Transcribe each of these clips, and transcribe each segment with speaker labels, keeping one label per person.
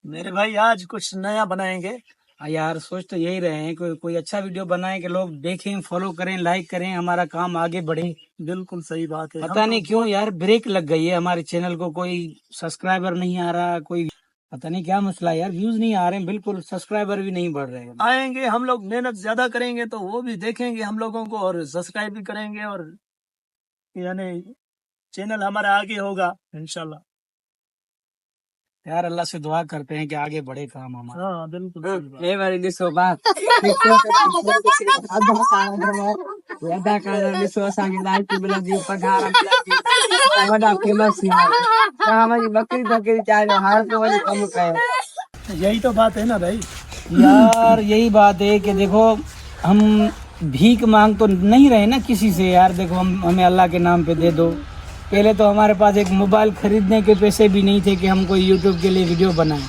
Speaker 1: मेरे भाई आज कुछ नया बनाएंगे यार। सोच तो यही रहे हैं कोई अच्छा वीडियो बनाए कि लोग देखें, फॉलो करें, लाइक करें, हमारा काम आगे बढ़े।
Speaker 2: बिल्कुल सही बात है।
Speaker 1: पता नहीं क्यों यार ब्रेक लग गई है हमारे चैनल को, कोई सब्सक्राइबर नहीं आ रहा, कोई पता नहीं क्या मसला है यार, व्यूज नहीं आ रहे हैं, बिल्कुल सब्सक्राइबर भी नहीं बढ़ रहे हैं।
Speaker 2: आएंगे हम लोग, मेहनत ज्यादा करेंगे तो वो भी देखेंगे हम लोगों को और सब्सक्राइब भी करेंगे और यानी चैनल हमारा आगे होगा इंशाल्लाह।
Speaker 1: यार अल्लाह से दुआ करते हैं कि आगे बढ़े काम हमारा।
Speaker 2: हाँ बिल्कुल सही बात। यही तो बात है ना भाई।
Speaker 1: यार यही बात है कि देखो हम भीख मांग तो नहीं रहे ना किसी से यार। देखो हमें अल्लाह के नाम पे दे दो। पहले तो हमारे पास एक मोबाइल खरीदने के पैसे भी नहीं थे कि हम कोई यूट्यूब के लिए वीडियो बनाएं।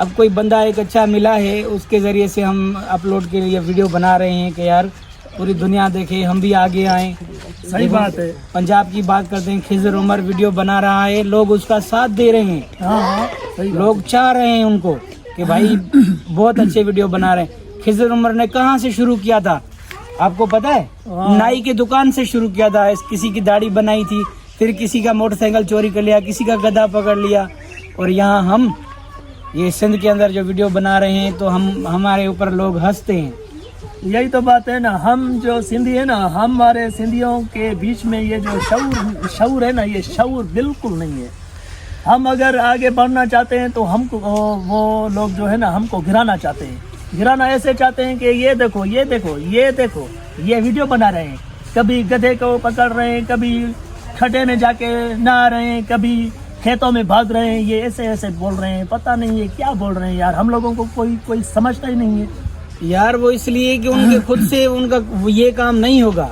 Speaker 1: अब कोई बंदा एक अच्छा मिला है, उसके ज़रिए से हम अपलोड के लिए वीडियो बना रहे हैं कि यार पूरी दुनिया देखे, हम भी आगे आएँ।
Speaker 2: सही बात है।
Speaker 1: पंजाब की बात करते हैं, खिजर उमर वीडियो बना रहा है, लोग उसका साथ दे रहे हैं।
Speaker 2: हाँ सही
Speaker 1: लोग चाह रहे हैं उनको कि भाई बहुत अच्छे वीडियो बना रहे हैं। खिजर उमर ने कहाँ से शुरू किया था आपको पता है? नाई के दुकान से शुरू किया था। किसी की दाढ़ी बनाई थी, फिर किसी का मोटरसाइकिल चोरी कर लिया, किसी का गधा पकड़ लिया, और यहाँ हम ये सिंध के अंदर जो वीडियो बना रहे हैं तो हमारे ऊपर लोग हंसते हैं।
Speaker 2: यही तो बात है ना। हम जो सिंधी है ना, हमारे सिंधियों के बीच में ये जो शऊर है ना, ये शऊर बिल्कुल नहीं है। हम अगर आगे बढ़ना चाहते हैं तो हमको वो लोग जो है ना हमको गिराना चाहते हैं। गिराना ऐसे चाहते हैं कि ये देखो ये देखो ये देखो ये वीडियो बना रहे हैं, कभी गधे को पकड़ रहे हैं, कभी खड्डे में जाके नहा रहे हैं, कभी खेतों में भाग रहे हैं, ये ऐसे ऐसे बोल रहे हैं। पता नहीं ये क्या बोल रहे हैं यार, हम लोगों को कोई समझता ही नहीं है
Speaker 1: यार। वो इसलिए कि उनके खुद से उनका ये काम नहीं होगा।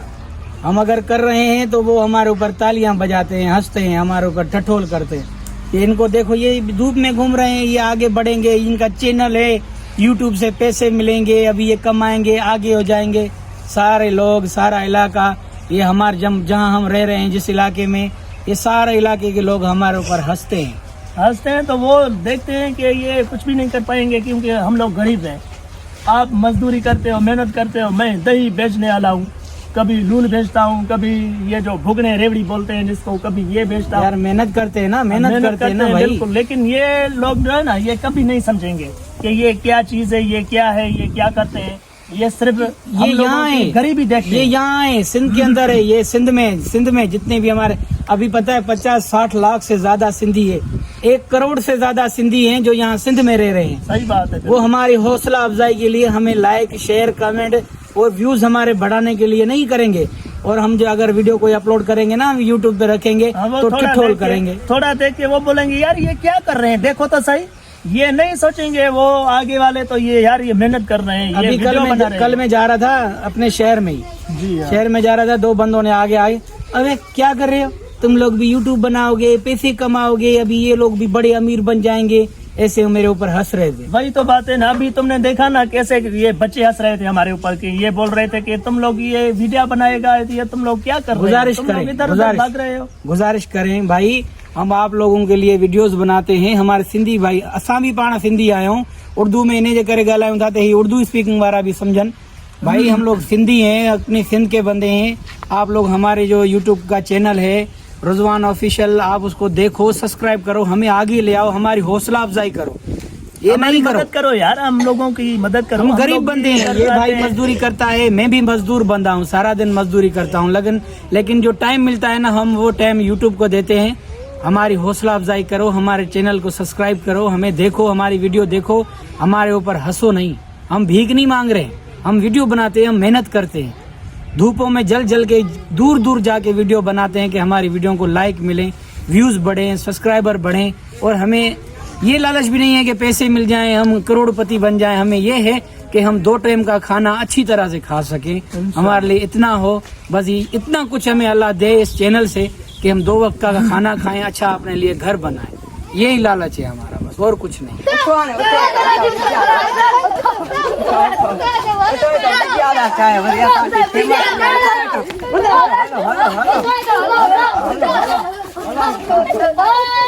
Speaker 1: हम अगर कर रहे हैं तो वो हमारे ऊपर तालियां बजाते हैं, हंसते हैं, हमारे ऊपर ठठोल करते हैं। ये इनको देखो, ये धूप में घूम रहे हैं, ये आगे बढ़ेंगे, इनका चैनल है, यूट्यूब से पैसे मिलेंगे, अभी ये कमाएंगे, आगे हो जाएंगे। सारे लोग, सारा इलाका, ये हमारे जहाँ हम रह रहे हैं जिस इलाके में, ये सारे इलाके के लोग हमारे ऊपर हंसते हैं।
Speaker 2: तो वो देखते हैं कि ये कुछ भी नहीं कर पाएंगे क्योंकि हम लोग गरीब हैं। आप मजदूरी करते हो, मेहनत करते हो, मैं दही बेचने वाला हूँ, कभी लून बेचता हूँ, कभी ये जो भुगने रेवड़ी बोलते हैं जिसको, कभी ये बेचता हूँ।
Speaker 1: यार मेहनत करते हैं ना, मेहनत करते हैं ना भाई।
Speaker 2: बिल्कुल, लेकिन ये लोग जो है ना ये कभी नहीं समझेंगे कि ये क्या चीज है, ये क्या है, ये क्या करते हैं। ये सिर्फ
Speaker 1: ये यहाँ है,
Speaker 2: गरीबी देखते
Speaker 1: ये यहाँ है, सिंध के अंदर है। ये सिंध में जितने भी हमारे अभी पता है 50-60 लाख से ज्यादा सिंधी है, 1 करोड़ से ज्यादा सिंधी हैं जो यहाँ सिंध में रह रहे हैं।
Speaker 2: सही बात है।
Speaker 1: वो हमारी हौसला अफजाई के लिए हमें लाइक, शेयर, कमेंट और व्यूज हमारे बढ़ाने के लिए नहीं करेंगे। और हम जो अगर वीडियो कोई अपलोड करेंगे ना, यूट्यूब पे रखेंगे तो ठठोल करेंगे।
Speaker 2: थोड़ा देख के वो बोलेंगे यार ये क्या कर रहे हैं, देखो तो सही। ये नहीं सोचेंगे वो आगे वाले तो ये यार ये मेहनत कर रहे हैं।
Speaker 1: अभी कल मैं जा रहा था अपने शहर में ही, शहर में जा रहा था, 2 बंदों ने आगे आए, अबे क्या कर रहे हो तुम लोग, भी यूट्यूब बनाओगे, पैसे कमाओगे, अभी ये लोग भी बड़े अमीर बन जाएंगे, ऐसे मेरे ऊपर हंस रहे थे।
Speaker 2: वही तो बात है ना। अभी तुमने देखा ना कैसे ये बच्चे हंस रहे थे हमारे ऊपर कि ये बोल रहे थे कि तुम लोग ये वीडियो बनाएगा, ये तुम लोग क्या कर रहे हो,
Speaker 1: गुजारिश करें भाई, हम आप लोगों के लिए वीडियोस बनाते हैं। हमारे सिंधी भाई, असां भी पाण सिंधी आयो, उर्दू में इन्हें जे करे ॻाल्हायूं था ही उर्दू स्पीकिंग वाला भी समझन भाई। हम लोग सिंधी हैं, अपने सिंध के बंदे हैं। आप लोग हमारे जो यूट्यूब का चैनल है रिजवान ऑफिशियल, आप उसको देखो, सब्सक्राइब करो, हमें आगे ले आओ, हमारी हौसला अफजाई करो। ये नहीं
Speaker 2: करो यार, हम लोगों की मदद करो।
Speaker 1: हम गरीब बंदे हैं। ये भाई मजदूरी करता है, मैं भी मजदूर बंदा हूँ, सारा दिन मजदूरी करता हूँ, लेकिन जो टाइम मिलता है ना, हम वो टाइम यूट्यूब को देते हैं। हमारी हौसला अफजाई करो, हमारे चैनल को सब्सक्राइब करो, हमें देखो, हमारी वीडियो देखो, हमारे ऊपर हंसो नहीं। हम भीख नहीं मांग रहे, हम वीडियो बनाते हैं, हम मेहनत करते हैं, धूपों में जल के दूर दूर जाके वीडियो बनाते हैं कि हमारी वीडियो को लाइक मिले, व्यूज बढ़े, सब्सक्राइबर बढ़े। और हमें ये लालच भी नहीं है कि पैसे मिल जाएं, हम करोड़पति बन जाएं। हमें ये है कि हम 2 टाइम का खाना अच्छी तरह से खा सकें, हमारे लिए इतना हो, बस इतना कुछ हमें अल्लाह दे इस चैनल से कि हम 2 वक्त का खाना खाएं, अच्छा अपने लिए घर बनाएं। यही लालच है हमारा बस। और कुछ नहीं।
Speaker 3: Bye.